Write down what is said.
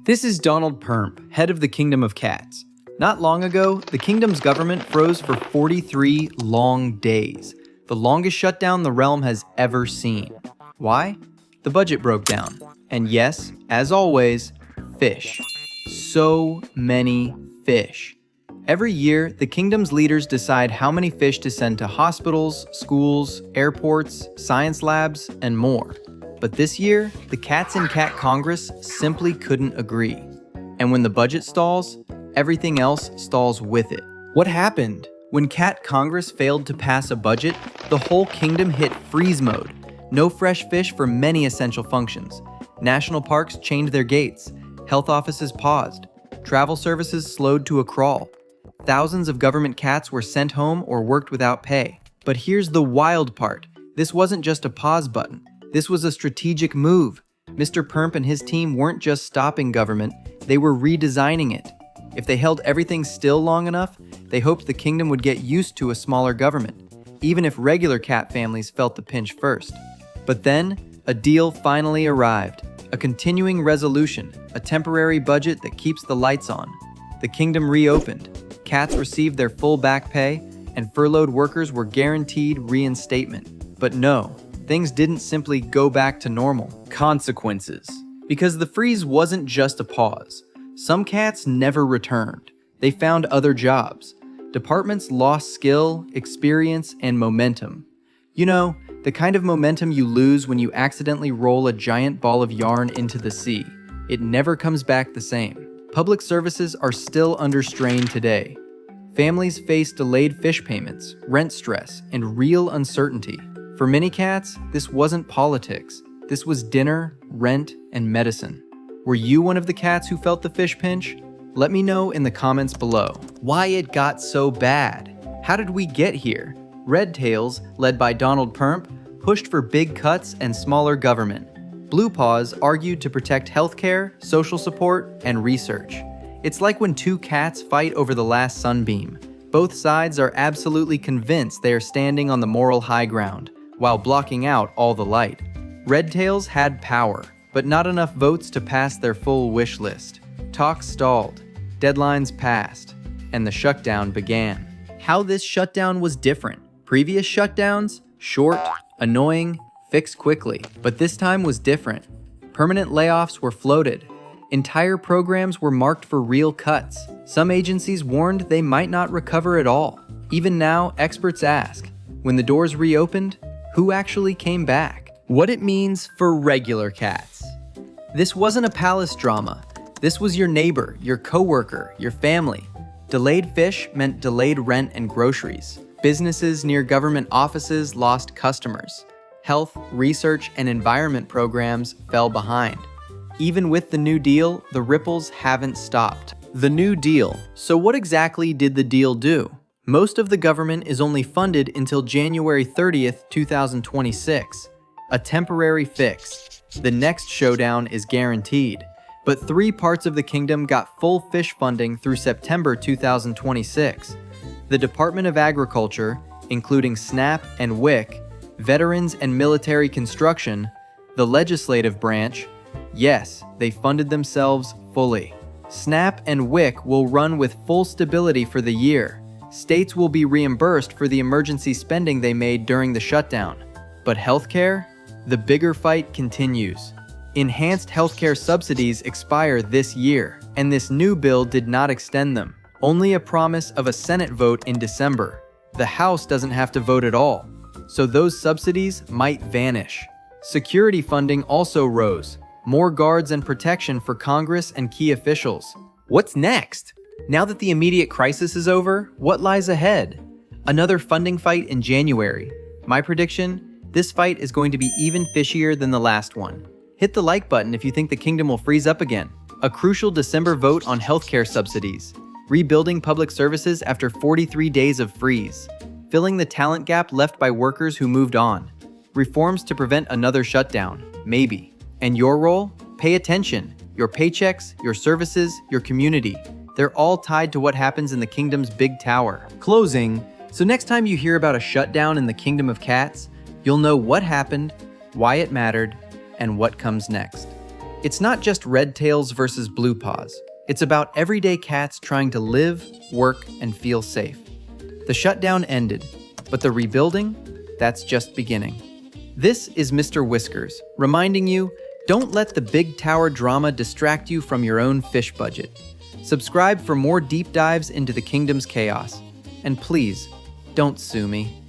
This is Donald Permp, head of the Kingdom of Cats. Not long ago, the kingdom's government froze for 43 long days, the longest shutdown the realm has ever seen. Why? The budget broke down. And yes, as always, fish. So many fish. Every year, the kingdom's leaders decide how many fish to send to hospitals, schools, airports, science labs, and more. But this year, the Cats and Cat Congress simply couldn't agree. And when the budget stalls, everything else stalls with it. What happened? When Cat Congress failed to pass a budget, the whole kingdom hit freeze mode. No fresh fish for many essential functions. National parks chained their gates. Health offices paused. Travel services slowed to a crawl. Thousands of government cats were sent home or worked without pay. But here's the wild part. This wasn't just a pause button. This was a strategic move. Mr. Permp and his team weren't just stopping government, they were redesigning it. If they held everything still long enough, they hoped the kingdom would get used to a smaller government, even if regular cat families felt the pinch first. But then, a deal finally arrived. A continuing resolution, a temporary budget that keeps the lights on. The kingdom reopened. Cats received their full back pay, and furloughed workers were guaranteed reinstatement. But no. Things didn't simply go back to normal. Consequences. Because the freeze wasn't just a pause. Some cats never returned. They found other jobs. Departments lost skill, experience, and momentum. You know, the kind of momentum you lose when you accidentally roll a giant ball of yarn into the sea. It never comes back the same. Public services are still under strain today. Families face delayed fish payments, rent stress, and real uncertainty. For many cats, this wasn't politics. This was dinner, rent, and medicine. Were you one of the cats who felt the fish pinch? Let me know in the comments below why it got so bad. How did we get here? Red Tails, led by Donald Permp, pushed for big cuts and smaller government. Blue Paws argued to protect healthcare, social support, and research. It's like when two cats fight over the last sunbeam. Both sides are absolutely convinced they are standing on the moral high ground, while blocking out all the light. Red Tails had power, but not enough votes to pass their full wish list. Talks stalled, deadlines passed, and the shutdown began. How this shutdown was different. Previous shutdowns? Short, annoying, fixed quickly. But this time was different. Permanent layoffs were floated. Entire programs were marked for real cuts. Some agencies warned they might not recover at all. Even now, experts ask, when the doors reopened, who actually came back? What it means for regular cats. This wasn't a palace drama. This was your neighbor, your coworker, your family. Delayed fish meant delayed rent and groceries. Businesses near government offices lost customers. Health, research, and environment programs fell behind. Even with the New Deal, the ripples haven't stopped. The New Deal. So what exactly did the deal do? Most of the government is only funded until January 30th, 2026. A temporary fix. The next showdown is guaranteed. But 3 parts of the kingdom got full fish funding through September 2026. The Department of Agriculture, including SNAP and WIC, Veterans and Military Construction, the legislative branch, yes, they funded themselves fully. SNAP and WIC will run with full stability for the year. States will be reimbursed for the emergency spending they made during the shutdown. But healthcare? The bigger fight continues. Enhanced healthcare subsidies expire this year, and this new bill did not extend them. Only a promise of a Senate vote in December. The House doesn't have to vote at all, so those subsidies might vanish. Security funding also rose. More guards and protection for Congress and key officials. What's next? Now that the immediate crisis is over, what lies ahead? Another funding fight in January. My prediction? This fight is going to be even fishier than the last one. Hit the like button if you think the kingdom will freeze up again. A crucial December vote on healthcare subsidies. Rebuilding public services after 43 days of freeze. Filling the talent gap left by workers who moved on. Reforms to prevent another shutdown. Maybe. And your role? Pay attention. Your paychecks, your services, your community. They're all tied to what happens in the kingdom's big tower. Closing. So next time you hear about a shutdown in the kingdom of cats, you'll know what happened, why it mattered, and what comes next. It's not just red tails versus blue paws. It's about everyday cats trying to live, work, and feel safe. The shutdown ended, but the rebuilding, that's just beginning. This is Mr. Whiskers, reminding you, don't let the big tower drama distract you from your own fish budget. Subscribe for more deep dives into the kingdom's chaos. And please, don't sue me.